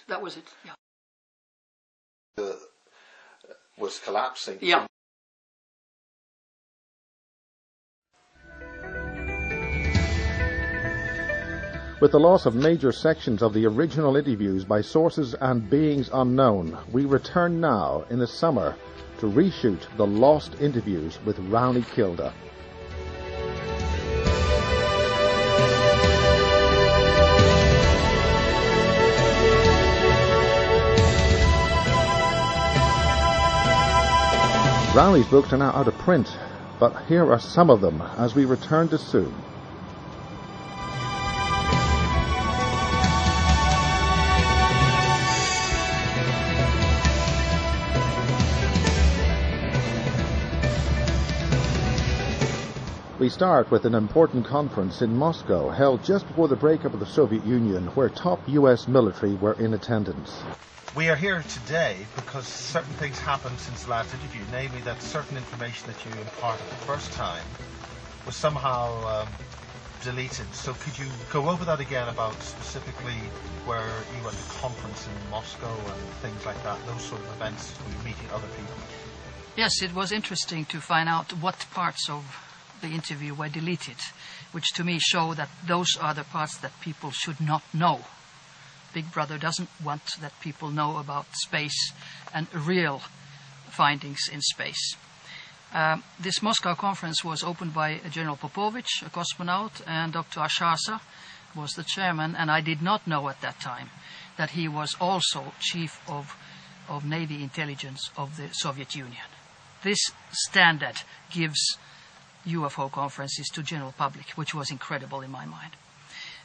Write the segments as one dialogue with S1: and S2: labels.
S1: That was it. Yeah.
S2: Was collapsing.
S1: Yeah.
S3: With the loss of major sections of the original interviews by sources and beings unknown, we return now in the summer to reshoot the lost interviews with Rauni Kilde. Rauni's books are now out of print, but here are some of them as we return to soon. We start with an important conference in Moscow held just before the breakup of the Soviet Union, where top US military were in attendance.
S4: We are here today because certain things happened since the last interview, namely that certain information that you imparted the first time was somehow deleted. So could you go over that again about specifically where you went to conference in Moscow and things like that, those sort of events, where you're meeting other people?
S1: Yes, it was interesting to find out what parts of the interview were deleted, which to me show that those are the parts that people should not know. Big Brother doesn't want that people know about space and real findings in space. This Moscow conference was opened by General Popovich, a cosmonaut, and Dr. Ashasa was the chairman, and I did not know at that time that he was also chief of Navy intelligence of the Soviet Union. This standard gives UFO conferences to general public, which was incredible in my mind.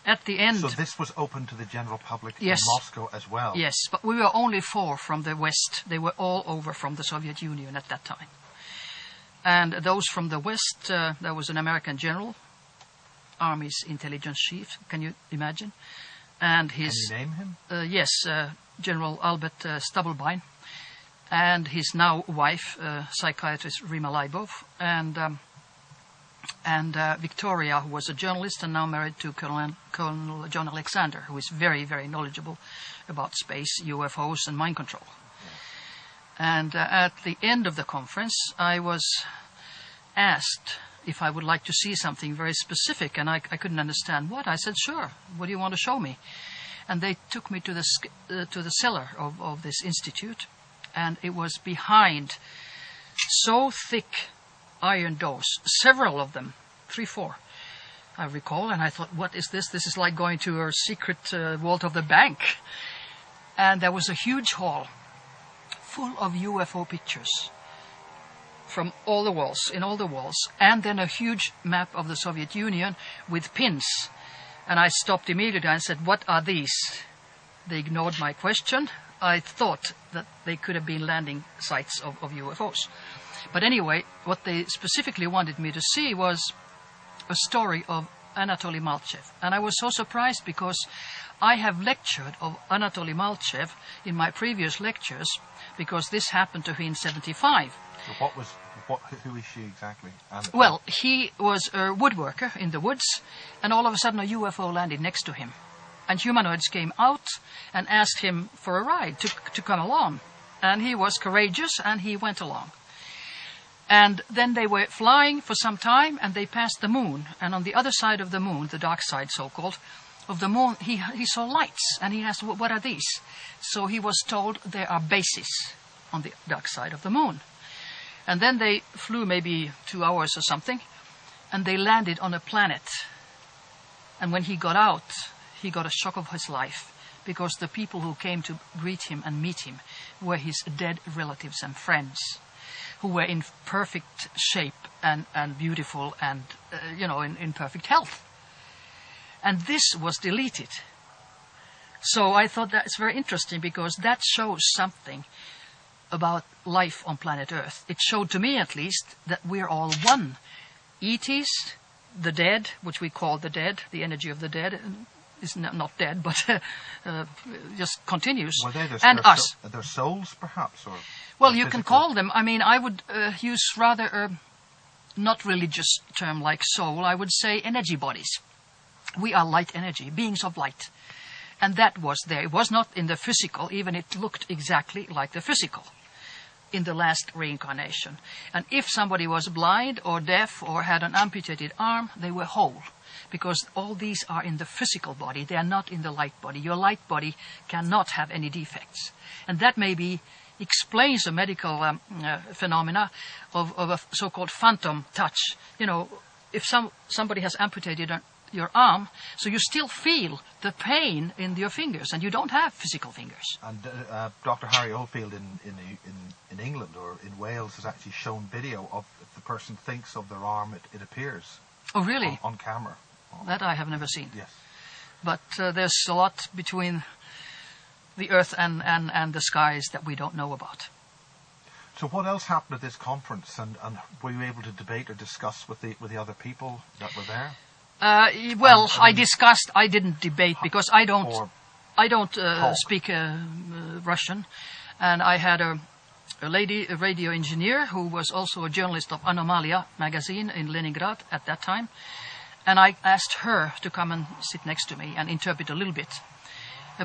S1: At the end...
S4: So this was open to the general public
S1: yes,
S4: in Moscow as well?
S1: Yes, but we were only 4 from the West. They were all over from the Soviet Union at that time. And those from the West, there was an American general, Army's intelligence chief, can you imagine? And his...
S4: Can you name him?
S1: Yes, General Albert Stubblebine, and his now wife, psychiatrist Rima Leibov, and Victoria, who was a journalist and now married to Colonel John Alexander, who is very, very knowledgeable about space, UFOs, and mind control. And at the end of the conference, I was asked if I would like to see something very specific, and I couldn't understand what. I said, sure, what do you want to show me? And they took me to the cellar of this institute, and it was behind so thick iron doors, several of them, 3, 4, I recall, and I thought, what is this? This is like going to a secret vault of the bank. And there was a huge hall full of UFO pictures from all the walls, in all the walls, and then a huge map of the Soviet Union with pins. And I stopped immediately and said, what are these? They ignored my question. I thought that they could have been landing sites of UFOs. But anyway, what they specifically wanted me to see was a story of Anatoly Malchev. And I was so surprised because I have lectured of Anatoly Malchev in my previous lectures, because this happened to him in 1975.
S4: So who is she exactly?
S1: Well, he was a woodworker in the woods, and all of a sudden a UFO landed next to him. And humanoids came out and asked him for a ride to come along. And he was courageous, and he went along. And then they were flying for some time, and they passed the moon. And on the other side of the moon, the dark side so-called, of the moon, he saw lights. And he asked, what are these? So he was told there are bases on the dark side of the moon. And then they flew maybe 2 hours or something, and they landed on a planet. And when he got out, he got a shock of his life, because the people who came to greet him and meet him were his dead relatives and friends, who were in perfect shape and beautiful and, in perfect health. And this was deleted. So I thought that's very interesting, because that shows something about life on planet Earth. It showed to me, at least, that we're all one. ETs, the dead, which we call the dead, the energy of the dead, is not dead, but just continues.
S4: Were they
S1: and us.
S4: Their souls, perhaps? Or
S1: well, you can call them. I mean, I would use rather not religious term like soul, I would say energy bodies. We are light energy, beings of light. And that was there. It was not in the physical, even it looked exactly like the physical in the last reincarnation. And if somebody was blind or deaf or had an amputated arm, they were whole. Because all these are in the physical body, they are not in the light body. Your light body cannot have any defects. And that maybe explains the medical phenomena of a so-called phantom touch. You know, if somebody has amputated your arm, so you still feel the pain in your fingers, and you don't have physical fingers.
S4: And Dr. Harry Oldfield in England or in Wales has actually shown video of if the person thinks of their arm, it appears.
S1: Oh, really?
S4: On camera.
S1: That I have never seen.
S4: Yes.
S1: But there's a lot between the earth and the skies that we don't know about.
S4: So what else happened at this conference, and were you able to debate or discuss with the other people that were there?
S1: Well, I didn't debate because I don't speak Russian, and I had a lady, a radio engineer, who was also a journalist of Anomalia magazine in Leningrad at that time, and I asked her to come and sit next to me and interpret a little bit.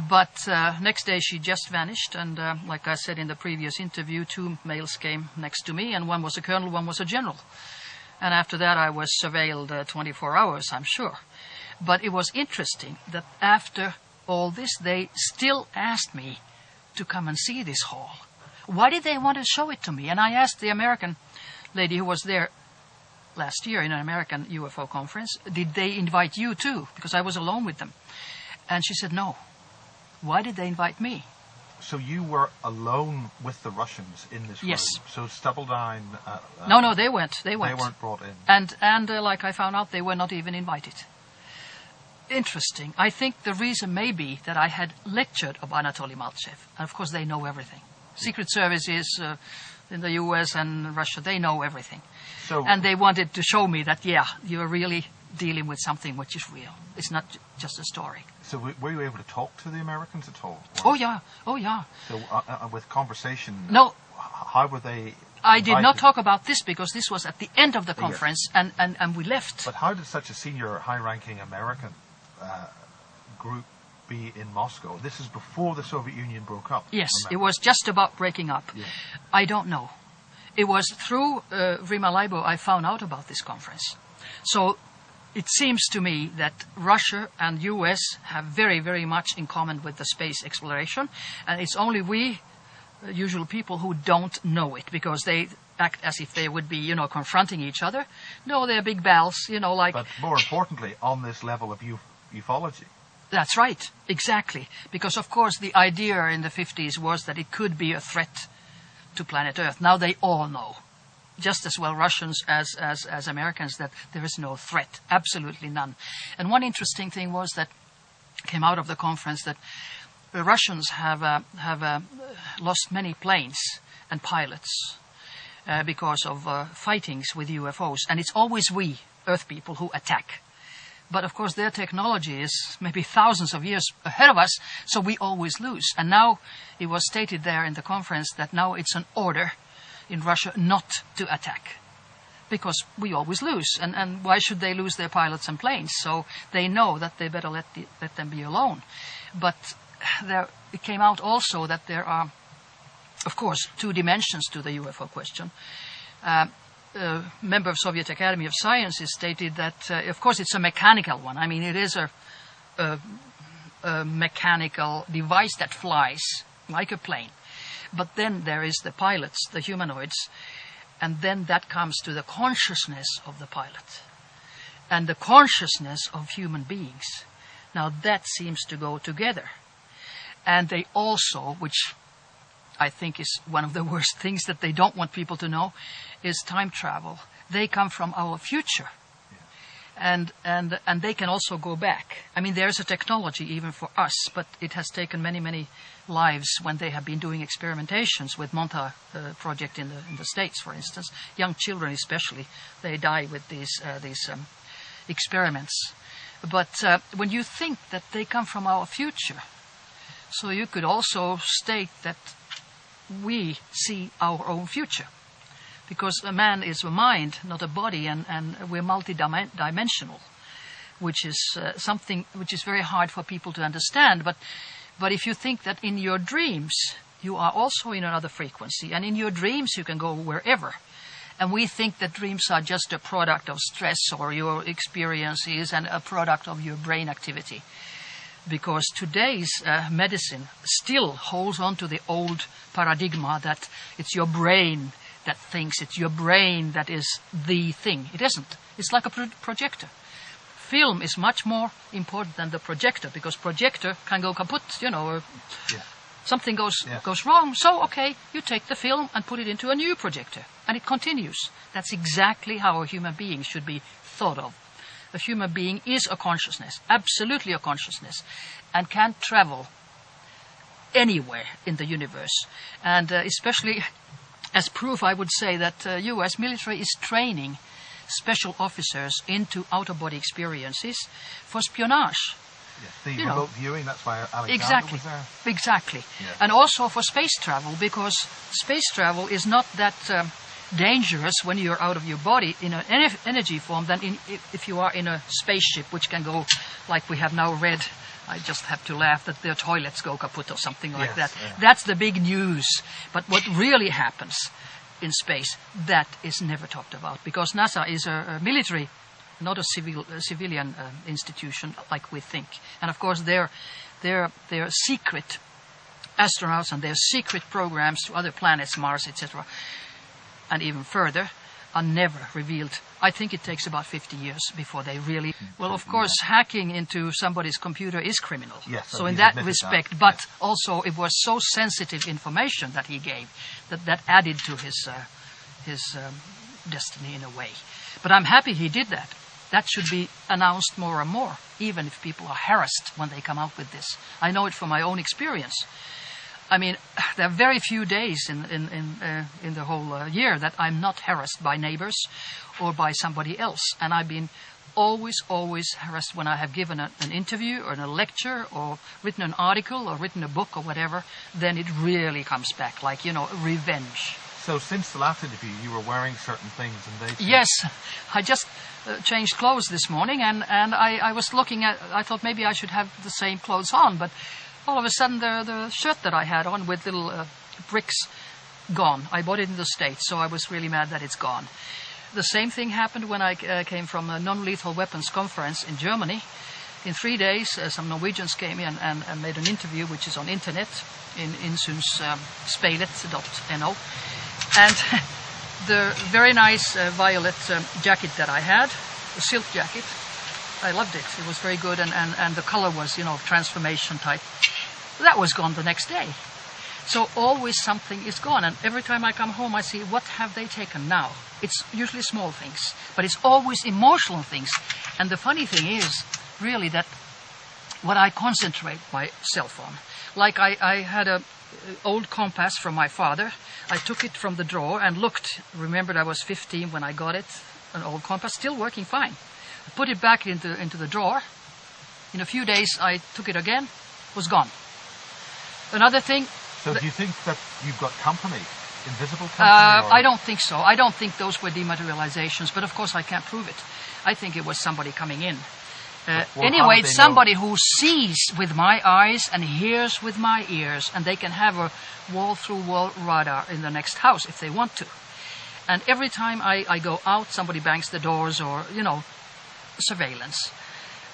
S1: But next day she just vanished, and like I said in the previous interview, 2 males came next to me, and one was a colonel, one was a general. And after that I was surveilled 24 hours, I'm sure. But it was interesting that after all this, they still asked me to come and see this hall. Why did they want to show it to me? And I asked the American lady who was there last year in an American UFO conference, did they invite you too? Because I was alone with them. And she said, no. Why did they invite me?
S4: So you were alone with the Russians in this room?
S1: Yes.
S4: So Stubbeldine...
S1: No, they went. They
S4: weren't brought in?
S1: And like I found out, they were not even invited. Interesting. I think the reason may be that I had lectured of Anatoly Malchev. And of course they know everything. Secret services in the US and Russia, they know everything.
S4: So,
S1: and they wanted to show me that, yeah, you're really dealing with something which is real. It's not just a story.
S4: So were you able to talk to the Americans at all?
S1: Oh, yeah. Oh, yeah.
S4: So with conversation,
S1: no,
S4: how were they...
S1: I did not talk about this because this was at the end of the conference, yes. and we left.
S4: But how did such a senior, high-ranking American group be in Moscow? This is before the Soviet Union broke up.
S1: Yes, it was just about breaking up. Yeah. I don't know. It was through Rima Leibo I found out about this conference. So it seems to me that Russia and US have very, very much in common with the space exploration, and it's only we, usual people, who don't know it, because they act as if they would be, confronting each other. No, they're big bells, like...
S4: But more importantly, on this level of ufology.
S1: That's right, exactly. Because, of course, the idea in the 50s was that it could be a threat to planet Earth. Now they all know, just as well Russians as Americans, that there is no threat, absolutely none. And one interesting thing was that came out of the conference that the Russians have lost many planes and pilots because of fightings with UFOs. And it's always we, Earth people, who attack. But of course their technology is maybe thousands of years ahead of us, so we always lose. And now it was stated there in the conference that now it's an order in Russia not to attack, because we always lose. And why should they lose their pilots and planes? So they know that they better let them be alone. But it came out also that there are, of course, 2 dimensions to the UFO question. A member of Soviet Academy of Sciences stated that, of course, it's a mechanical one. I mean, it is a mechanical device that flies like a plane. But then there is the pilots, the humanoids, and then that comes to the consciousness of the pilot and the consciousness of human beings. Now, that seems to go together. And they also, which I think is one of the worst things that they don't want people to know, is time travel. They come from our future. And they can also go back. I mean, there's a technology even for us, but it has taken many, many lives when they have been doing experimentations with Monta project in the States, for instance. Young children especially, they die with these experiments. But when you think that they come from our future, so you could also state that we see our own future. because a man is a mind, not a body, and we're multi-dimensional, which is something which is very hard for people to understand. But if you think that in your dreams you are also in another frequency, and in your dreams you can go wherever, and we think that dreams are just a product of stress or your experiences and a product of your brain activity, because today's medicine still holds on to the old paradigm that it's your brain that thinks, it's your brain that is the thing. It isn't. It's like a projector. Film is much more important than the projector, because projector can go kaput, or something goes wrong. So, okay, you take the film and put it into a new projector, and it continues. That's exactly how a human being should be thought of. A human being is a consciousness, absolutely a consciousness, and can travel anywhere in the universe. And especially as proof, I would say that U.S. military is training special officers into out-of-body experiences for espionage.
S4: Yeah, the remote viewing, that's why Alexander was there.
S1: Exactly.
S4: Yeah.
S1: And also for space travel, because space travel is not that dangerous when you're out of your body in an energy form than if you are in a spaceship, which can go, like we have now read, I just have to laugh, that their toilets go kaput or something like that. Yeah. That's the big news. But what really happens in space, that is never talked about, because NASA is a military, not a civilian institution like we think. And of course their secret astronauts and their secret programs to other planets, Mars, etc., and even further, are never revealed. I think it takes about 50 years before they really... Well, of course, hacking into somebody's computer is criminal.
S4: Yes,
S1: so in that respect, but also it was so sensitive information that he gave that added to his destiny in a way. But I'm happy he did that. That should be announced more and more, even if people are harassed when they come out with this. I know it from my own experience. I mean, there are very few days in the whole year that I'm not harassed by neighbors or by somebody else. And I've been always harassed when I have given an interview or a lecture or written an article or written a book or whatever. Then it really comes back, like, revenge.
S4: So since the last interview, you were wearing certain things and they...
S1: Yes, I just changed clothes this morning, and I was looking at... I thought maybe I should have the same clothes on, but... all of a sudden, the shirt that I had on with little bricks, gone. I bought it in the States, so I was really mad that it's gone. The same thing happened when I came from a non-lethal weapons conference in Germany. In 3 days, some Norwegians came in and made an interview, which is on internet, in insynsspeilet.no. And the very nice violet jacket that I had, a silk jacket, I loved it. It was very good, and the color was, transformation type. That was gone the next day. So always something is gone, and every time I come home I see, what have they taken now? It's usually small things, but it's always emotional things. And the funny thing is, really, that what I concentrate my self on, like I had a old compass from my father. I took it from the drawer and looked. Remembered I was 15 when I got it, an old compass, still working fine. I put it back into the drawer. In a few days I took it again, was gone. Another thing...
S4: So do you think that you've got company, invisible company?
S1: I don't think so. I don't think those were dematerializations, but of course I can't prove it. I think it was somebody coming in. Anyway, it's somebody who sees with my eyes and hears with my ears, and they can have a wall-through-wall radar in the next house if they want to. And every time I go out, somebody bangs the doors or, surveillance.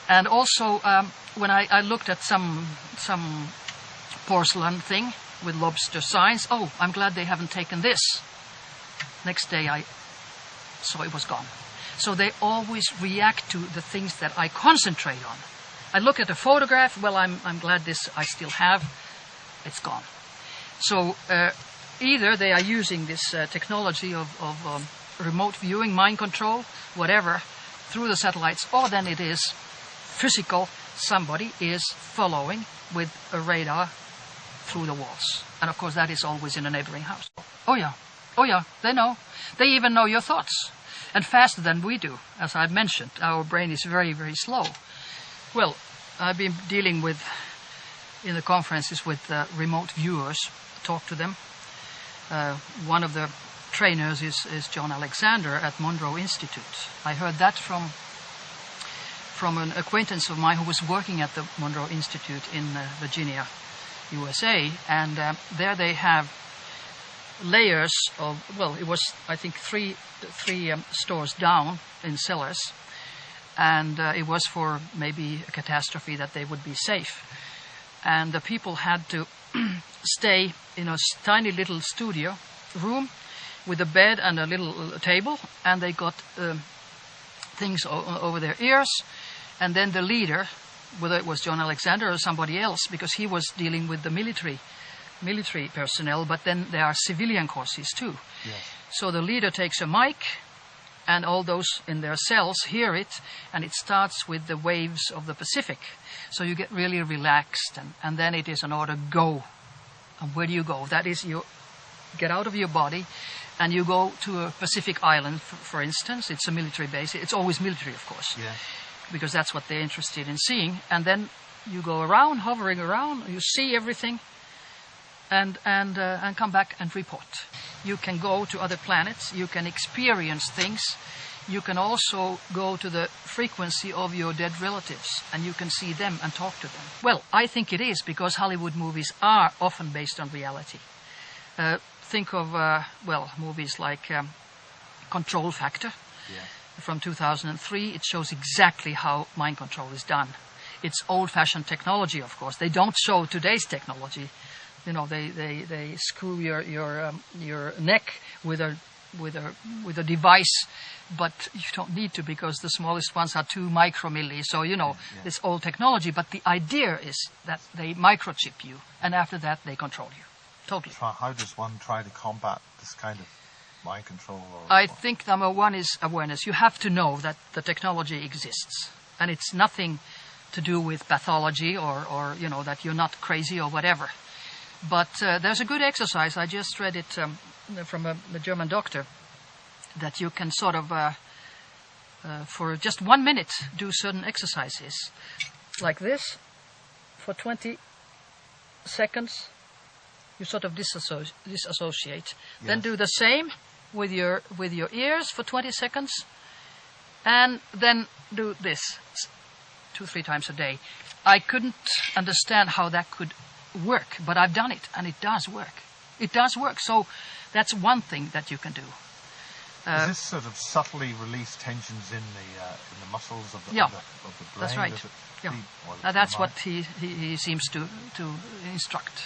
S1: And also, when I looked at some porcelain thing with lobster signs, oh, I'm glad they haven't taken this. Next day I saw it was gone. So they always react to the things that I concentrate on. I look at a photograph, well, I'm glad this I still have, it's gone. So either they are using this technology of remote viewing, mind control, whatever, through the satellites, or then it is physical, somebody is following with a radar through the walls. And of course that is always in a neighboring house. Oh yeah, they know. They even know your thoughts. And faster than we do, as I've mentioned. Our brain is very, very slow. Well, I've been dealing with, in the conferences, with remote viewers, talk to them. One of the trainers is John Alexander at Monroe Institute. I heard that from an acquaintance of mine who was working at the Monroe Institute in Virginia, USA, and there they have layers of, well, it was, I think, three stores down in cellars, and it was for maybe a catastrophe that they would be safe. And the people had to stay in a tiny little studio room with a bed and a little table, and they got things over their ears, and then the leader, whether it was John Alexander or somebody else, because he was dealing with the military personnel, but then there are civilian courses too.
S4: Yes.
S1: So the leader takes a mic, and all those in their cells hear it, and it starts with the waves of the Pacific. So you get really relaxed, and then it is an order, go. And where do you go? That is, you get out of your body, and you go to a Pacific island, for instance. It's a military base. It's always military, of course,
S4: Yeah.
S1: because that's what they're interested in seeing. And then you go around, hovering around, you see everything, and come back and report. You can go to other planets. You can experience things. You can also go to the frequency of your dead relatives, and you can see them and talk to them. Well, I think it is, because Hollywood movies are often based on reality. Think of, movies like Control Factor.
S4: Yeah.
S1: From 2003. It shows exactly how mind control is done. It's old-fashioned technology, of course. They don't show today's technology. You know, they screw your neck with a device, but you don't need to, because the smallest ones are 2 micromilli. So, you know, it's old technology, but the idea is that they microchip you, and after that they control you. Totally.
S4: How does one try to combat this kind of mind control?
S1: I think number one is awareness. You have to know that the technology exists, and it's nothing to do with pathology or you know, that you're not crazy or whatever. But there's a good exercise. I just read it from a German doctor, that you can sort of, for just 1 minute, do certain exercises. Like this, for 20 seconds, you sort of disassociate.
S4: Yes.
S1: Then do the same with your ears for 20 seconds, and then do this 2-3 times a day. I couldn't understand how that could work, but I've done it, and it does work. It does work. So that's one thing that you can do.
S4: Does this sort of subtly release tensions in the muscles of the,
S1: Yeah,
S4: of the brain?
S1: that's right.
S4: Does it
S1: Yeah.
S4: feed- or the
S1: That's
S4: mind?
S1: what he seems to instruct.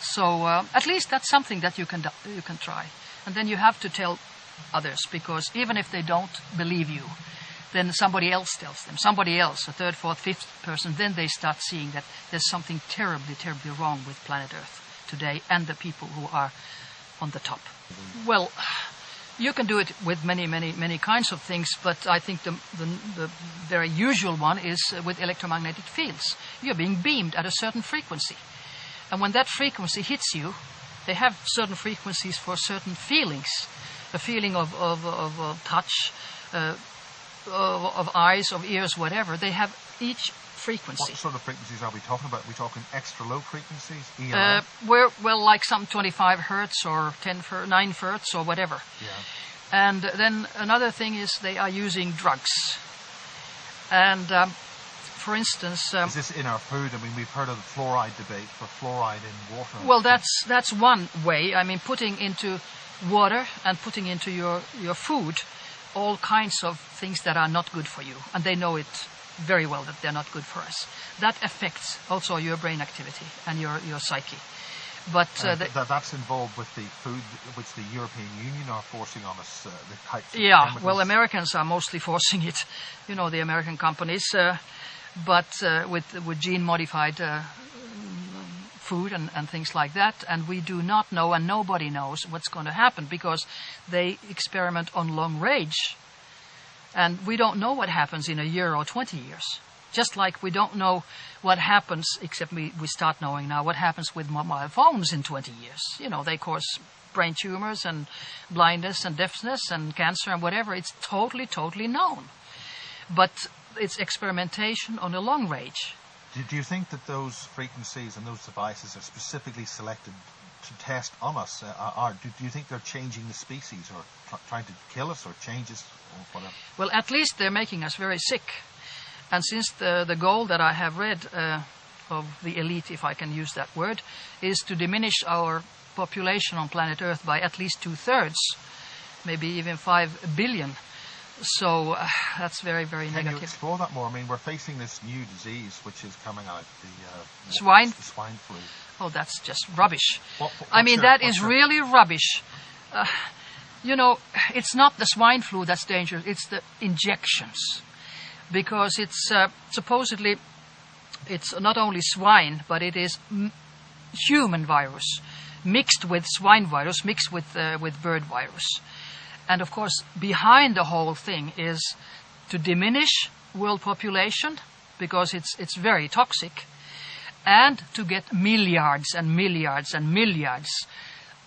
S1: So at least that's something that you can try. And then you have to tell others, because even if they don't believe you, then somebody else tells them. Somebody else, a 3rd, 4th, 5th person, then they start seeing that there's something terribly, terribly wrong with planet Earth today and the people who are on the top. Well, you can do it with many, many, many kinds of things, but I think the very usual one is with electromagnetic fields. You're being beamed at a certain frequency. And when that frequency hits you, they have certain frequencies for certain feelings. A feeling of touch, of eyes, of ears, whatever. They have each frequency.
S4: What sort of frequencies are we talking about? Are we talking extra low frequencies? ELF?
S1: Well, like some 25 hertz or 9 hertz or whatever.
S4: Yeah.
S1: And then another thing is they are using drugs. And for instance,
S4: is this in our food? I mean, we've heard of the fluoride debate for fluoride in water.
S1: well, that's one way. I mean, putting into water and putting into your food all kinds of things that are not good for you, and they know it very well that they're not good for us. That affects also your brain activity and your psyche. But
S4: that's involved with the food which the European Union are forcing on us. The types of
S1: yeah,
S4: chemicals.
S1: well, Americans are mostly forcing it. You know, the American companies, but with gene-modified food and things like that, and we do not know, and nobody knows what's going to happen, because they experiment on long range, and we don't know what happens in a year or 20 years. Just like we don't know what happens, except we start knowing now what happens with mobile phones in 20 years. You know, they cause brain tumors and blindness and deafness and cancer and whatever. It's totally, totally known. But it's experimentation on a long range.
S4: Do you think that those frequencies and those devices are specifically selected to test on us? Do you think they're changing the species or trying to kill us or change us or whatever?
S1: Well, at least they're making us very sick. And since the goal that I have read of the elite, if I can use that word, is to diminish our population on planet Earth by at least 2/3, maybe even 5 billion. So that's very, very negative.
S4: Can you explore that more? I mean, we're facing this new disease which is coming out, the
S1: swine
S4: flu.
S1: Oh, that's just rubbish.
S4: What's
S1: that is really rubbish. It's not the swine flu that's dangerous, it's the injections. Because it's supposedly, it's not only swine, but it is human virus mixed with swine virus, mixed with bird virus. And of course, behind the whole thing is to diminish world population, because it's very toxic, and to get milliards and milliards and milliards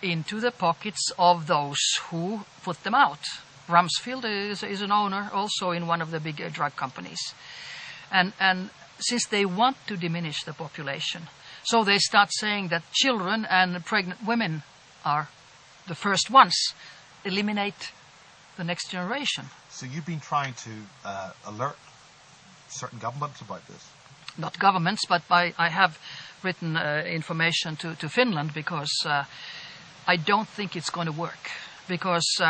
S1: into the pockets of those who put them out. Rumsfeld is an owner also in one of the big drug companies. And since they want to diminish the population, so they start saying that children and pregnant women are the first ones. Eliminate the next generation.
S4: So you've been trying to alert certain governments about this?
S1: Not governments, but I have written information to Finland, because I don't think it's going to work. Because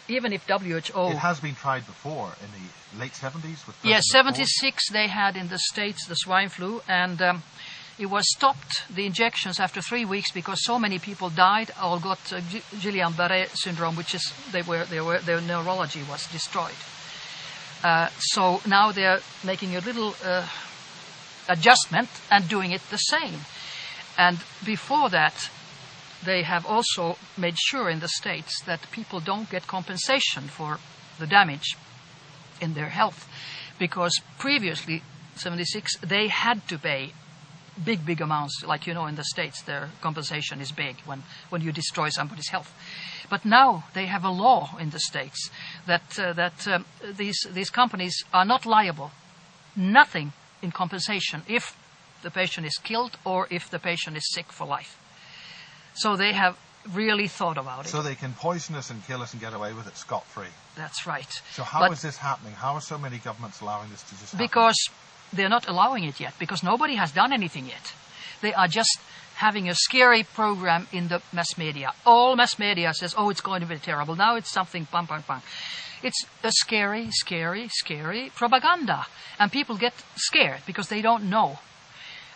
S1: even if WHO...
S4: It has been tried before in the late 70s?
S1: Yes, 76 they had in the States the swine flu, and it was stopped, the injections, after 3 weeks, because so many people died or got Guillain-Barré syndrome, which is their neurology was destroyed. So now they're making a little adjustment and doing it the same. And before that, they have also made sure in the States that people don't get compensation for the damage in their health, because previously, 76, they had to pay big amounts. Like, in the States, their compensation is big when you destroy somebody's health. But now they have a law in the States that these companies are not liable, nothing in compensation, if the patient is killed or if the patient is sick for life. So they have really thought about it.
S4: So they can poison us and kill us and get away with it scot-free.
S1: That's right.
S4: So how is this happening? How are so many governments allowing this to just happen?
S1: Because they're not allowing it yet, because nobody has done anything yet. They are just having a scary program in the mass media. All mass media says, oh, it's going to be terrible. Now it's something, bang. It's a scary propaganda. And people get scared because they don't know.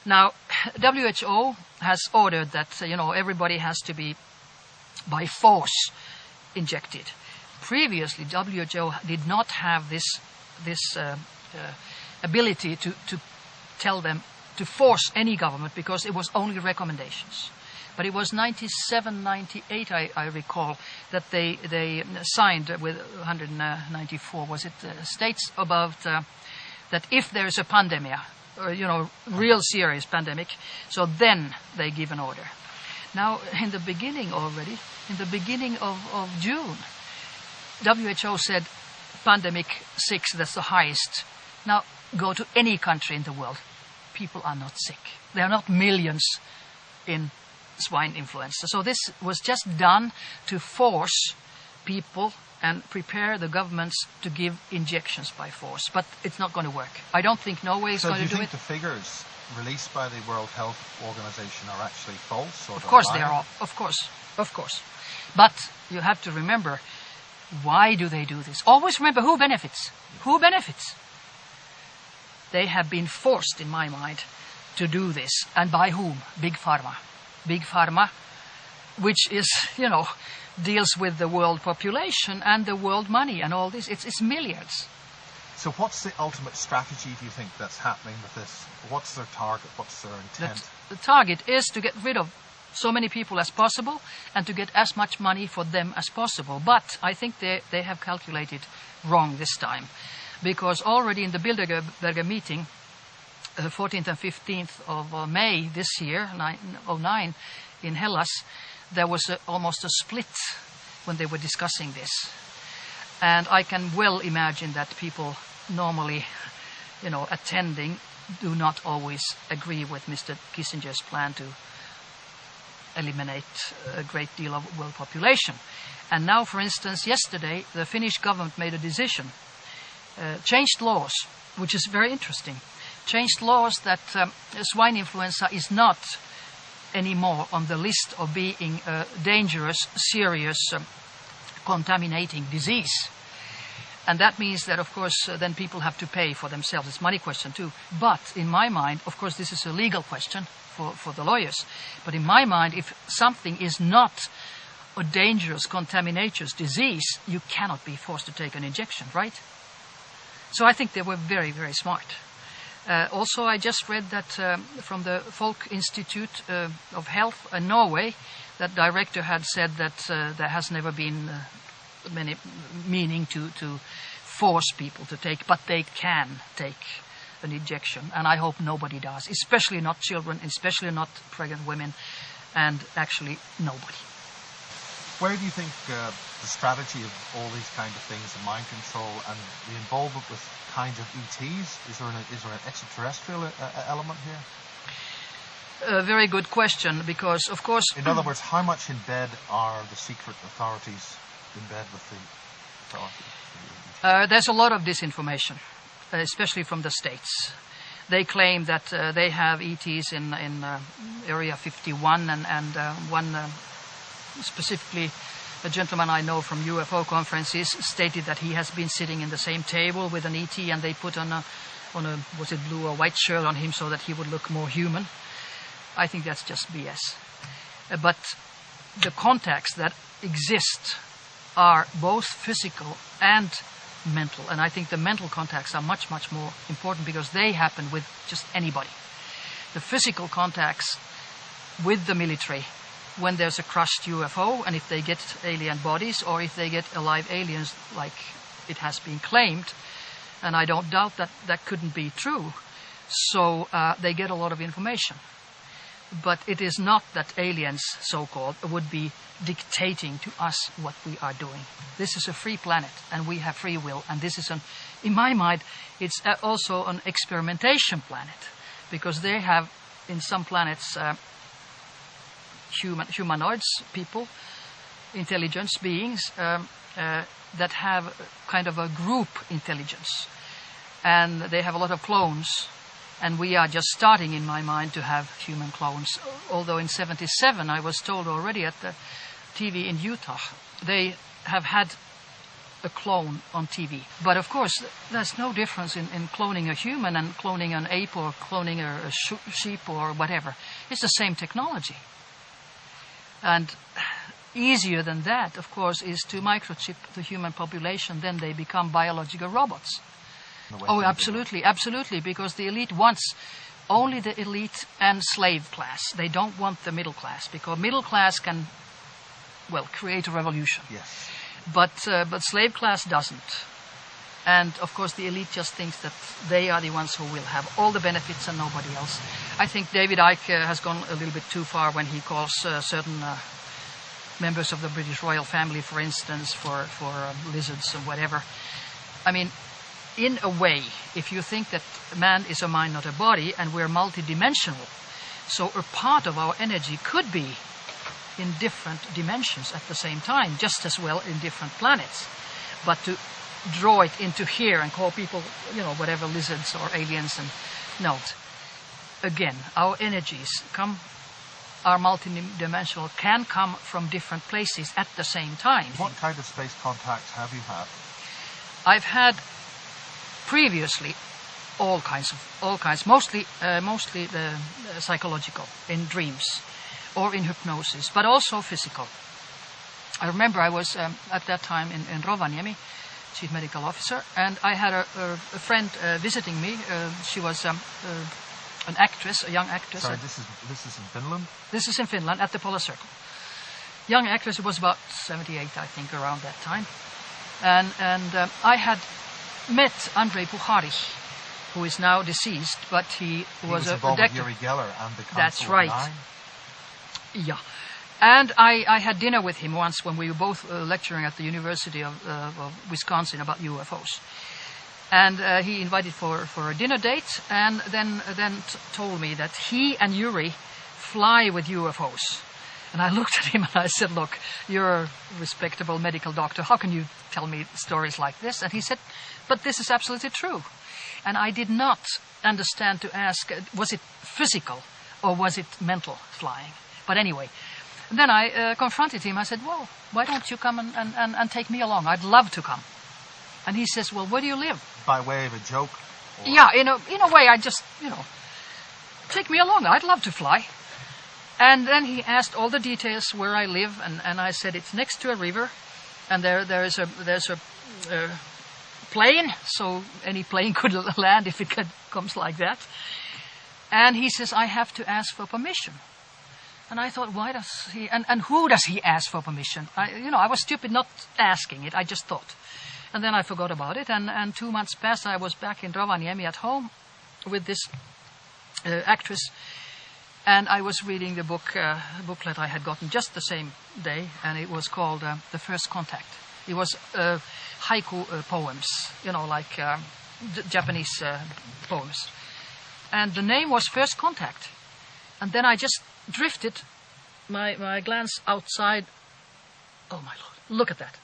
S1: Now, WHO has ordered that, everybody has to be by force injected. Previously, WHO did not have this ability to tell them to force any government, because it was only recommendations. But it was 97, 98, I recall, that they signed with 194, was it, states about that if there is a pandemic, or, real serious pandemic, so then they give an order. Now, in the beginning of June, WHO said pandemic 6, that's the highest. Now, go to any country in the world. People are not sick. There are not millions in swine influenza. So this was just done to force people and prepare the governments to give injections by force. But it's not going to work. I don't think Norway is going to do it.
S4: So do you think the figures released by the World Health Organization are actually false? Or
S1: of course they are. Of course. But you have to remember, why do they do this? Always remember who benefits. Who benefits? They have been forced, in my mind, to do this. And by whom? Big Pharma. Big Pharma, which is, deals with the world population and the world money and all this. It's milliards.
S4: So what's the ultimate strategy, do you think, that's happening with this? What's their target? What's their intent?
S1: The target is to get rid of so many people as possible and to get as much money for them as possible. But I think they have calculated wrong this time. Because already in the Bilderberg meeting, 14th and 15th of May this year, 2009, in Hellas, there was almost a split when they were discussing this. And I can well imagine that people normally, attending, do not always agree with Mr. Kissinger's plan to eliminate a great deal of world population. And now, for instance, yesterday, the Finnish government made a decision, changed laws, which is very interesting, changed laws that swine influenza is not anymore on the list of being a dangerous, serious, contaminating disease. And that means that, of course, then people have to pay for themselves. It's a money question too. But in my mind, of course, this is a legal question for the lawyers. But in my mind, if something is not a dangerous, contaminations disease, you cannot be forced to take an injection, right? So I think they were very, very smart. Also, I just read that from the Folk Institute of Health in Norway, that director had said that there has never been many meaning to force people to take, but they can take an injection, and I hope nobody does, especially not children, especially not pregnant women, and actually nobody.
S4: Where do you think the strategy of all these kind of things, the mind control and the involvement with kinds of ETs, is there an extraterrestrial element here?
S1: A very good question, because of course...
S4: In other words, how much in bed are the secret authorities in bed with the authorities?
S1: There's a lot of disinformation, especially from the States. They claim that they have ETs in Area 51, and one specifically, a gentleman I know from UFO conferences stated that he has been sitting in the same table with an ET, and they put on a was it blue or white shirt on him so that he would look more human. I think that's just BS. But the contacts that exist are both physical and mental, and I think the mental contacts are much, much more important because they happen with just anybody. The physical contacts with the military, when there's a crushed UFO, and if they get alien bodies or if they get alive aliens like it has been claimed, and I don't doubt that that couldn't be true, so they get a lot of information. But it is not that aliens, so-called, would be dictating to us what we are doing. This is a free planet, and we have free will, and this is in my mind, it's also an experimentation planet, because they have, in some planets, humanoids, people, intelligence beings, that have kind of a group intelligence, and they have a lot of clones. And we are just starting, in my mind, to have human clones. Although in 1977, I was told already at the TV in Utah, they have had a clone on TV. But of course, there's no difference in cloning a human and cloning an ape or cloning a sheep or whatever. It's the same technology. And easier than that, of course, is to microchip the human population. Then they become biological robots. Oh, absolutely, absolutely, because the elite wants only the elite and slave class. They don't want the middle class, because middle class can, well, create a revolution.
S4: Yes.
S1: But slave class doesn't. And, of course, the elite just thinks that they are the ones who will have all the benefits and nobody else. I think David Icke has gone a little bit too far when he calls certain members of the British royal family, for instance, for lizards and whatever. I mean, in a way, if you think that man is a mind, not a body, and we're multidimensional, so a part of our energy could be in different dimensions at the same time, just as well in different planets. But to draw it into here and call people, whatever, lizards or aliens, and no. Again, our energies are multidimensional, can come from different places at the same time.
S4: What kind of space contacts have you had?
S1: I've had previously all kinds, mostly the psychological, in dreams or in hypnosis, but also physical. I remember I was at that time in Rovaniemi, chief medical officer, and I had a friend visiting me. She was an actress, a young actress.
S4: Sorry, this is in Finland?
S1: This is in Finland, at the Polar Circle. Young actress who was about 78, I think, around that time. And I had met Andrei Puharich, who is now deceased, but he was a
S4: involved
S1: doctor.
S4: with Yuri Geller and the Council
S1: That's
S4: of
S1: right.
S4: Nine.
S1: Yeah. And I had dinner with him once when we were both lecturing at the University of Wisconsin about UFOs. And he invited for a dinner date, and then told me that he and Yuri fly with UFOs. And I looked at him and I said, look, you're a respectable medical doctor. How can you tell me stories like this? And he said, but this is absolutely true. And I did not understand to ask, was it physical or was it mental flying? But anyway, then I confronted him. I said, well, why don't you come and take me along? I'd love to come. And he says, well, where do you live?
S4: By way of a joke? Or?
S1: Yeah, in a way, I just, take me along. I'd love to fly. And then he asked all the details where I live, and I said it's next to a river, and there's a plane, so any plane could land if it comes like that. And he says, I have to ask for permission. And I thought, why does he, and who does he ask for permission? I was stupid not asking it, I just thought. And then I forgot about it, and 2 months passed, I was back in Rovaniemi at home with this actress, and I was reading the booklet I had gotten just the same day, and it was called The First Contact. It was haiku poems, like Japanese poems. And the name was First Contact. And then I just drifted my glance outside. Oh, my Lord, look at that.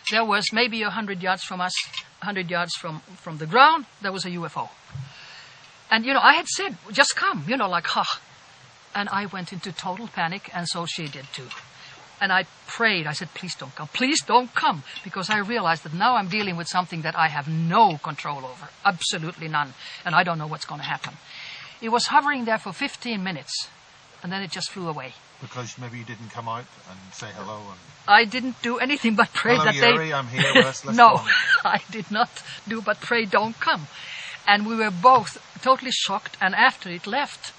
S1: There was maybe 100 yards from us, 100 yards from the ground, there was a UFO. And, I had said, just come, like, ha. And I went into total panic, and so she did too. And I prayed, I said, please don't come, because I realized that now I'm dealing with something that I have no control over, absolutely none, and I don't know what's going to happen. It was hovering there for 15 minutes, and then it just flew away.
S4: Because maybe you didn't come out and say hello?
S1: I didn't do anything but pray
S4: hello,
S1: that
S4: Yuri, I'm here, let's
S1: No, I did not do but pray, don't come. And we were both totally shocked, and after it left,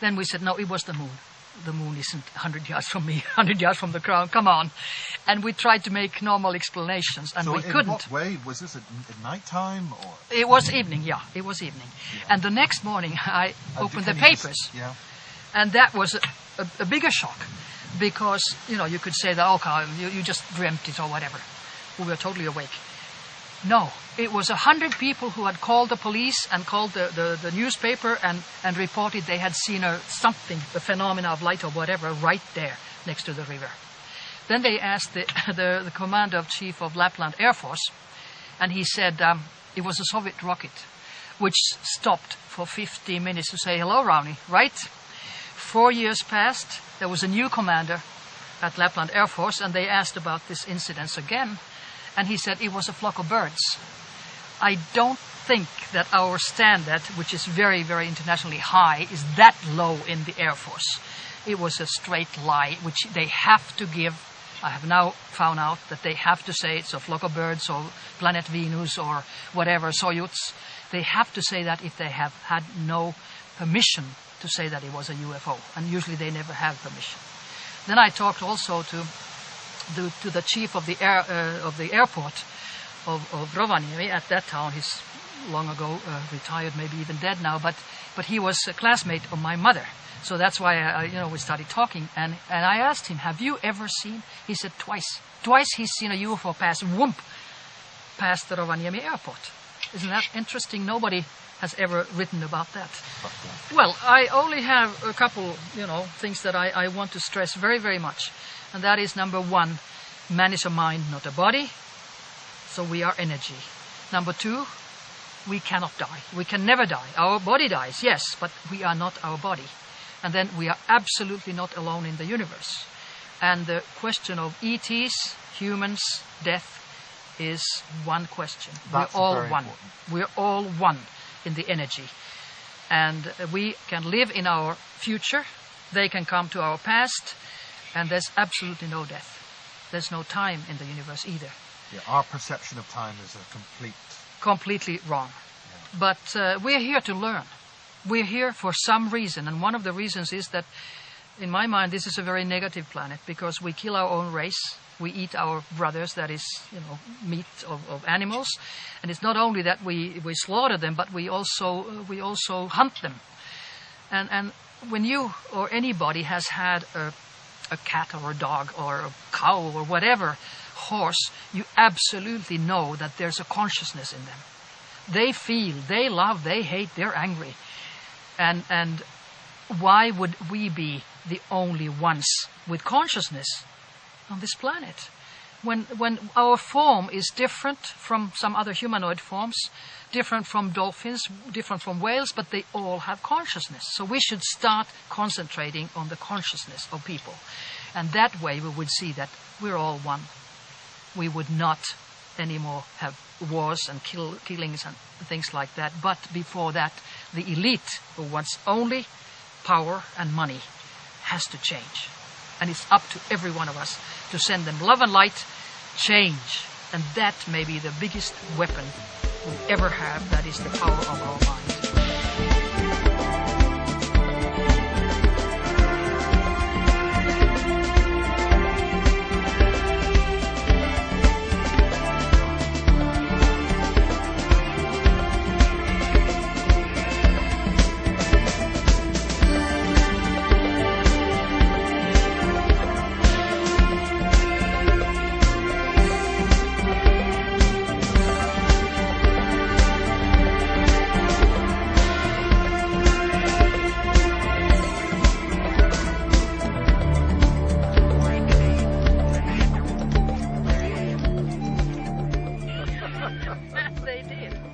S1: then we said, no, it was the moon. The moon isn't 100 yards from me, 100 yards from the ground, come on. And we tried to make normal explanations, and we couldn't.
S4: So in what way? Was this at night time? Or?
S1: It was evening, yeah, it was evening. Yeah. And the next morning, I opened the papers.
S4: Yeah.
S1: And that was a bigger shock, because, you could say that, okay, you just dreamt it or whatever. We were totally awake. No, it was 100 people who had called the police and called the newspaper and reported they had seen a phenomena of light or whatever, right there next to the river. Then they asked the commander-in-chief of Lapland Air Force, and he said it was a Soviet rocket, which stopped for 15 minutes to say, hello, Rauni, right? 4 years passed, there was a new commander at Lapland Air Force, and they asked about this incident again. And he said it was a flock of birds. I don't think that our standard, which is very, very internationally high, is that low in the Air Force. It was a straight lie, which they have to give. I have now found out that they have to say it's a flock of birds or planet Venus or whatever, Soyuz. They have to say that if they have had no permission to say that it was a UFO. And usually they never have permission. Then I talked also to the chief of the airport of Rovaniemi at that town. He's long ago retired, maybe even dead now, but he was a classmate of my mother. So that's why we started talking, and I asked him, have you ever seen? He said twice he's seen a UFO pass past the Rovaniemi airport. Isn't that interesting? Nobody has ever written about that. Well, I only have a couple things that I want to stress very, very much. And that is, number one, man is a mind, not a body. So we are energy. Number two, we cannot die. We can never die. Our body dies, yes, but we are not our body. And then we are absolutely not alone in the universe. And the question of ETs, humans, death, is one question.
S4: That's
S1: we're all
S4: very
S1: one.
S4: important.
S1: We're all one in the energy. And we can live in our future. They can come to our past. And there's absolutely no death. There's no time in the universe either.
S4: Yeah, our perception of time is
S1: completely wrong. Yeah. But we're here to learn. We're here for some reason. And one of the reasons is that, in my mind, this is a very negative planet, because we kill our own race. We eat our brothers, that is, meat of animals. And it's not only that we slaughter them, but we also hunt them. And when you or anybody has had a cat or a dog or a cow or whatever, horse, you absolutely know that there's a consciousness in them. They feel, they love, they hate, they're angry. And why would we be the only ones with consciousness on this planet? When our form is different from some other humanoid forms, different from dolphins, different from whales, but they all have consciousness. So we should start concentrating on the consciousness of people. And that way we would see that we're all one. We would not anymore have wars and killings and things like that. But before that, the elite who wants only power and money has to change. And it's up to every one of us to send them love and light, change. And that may be the biggest weapon we ever have. That is the power of our mind.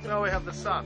S3: Now we have the sun.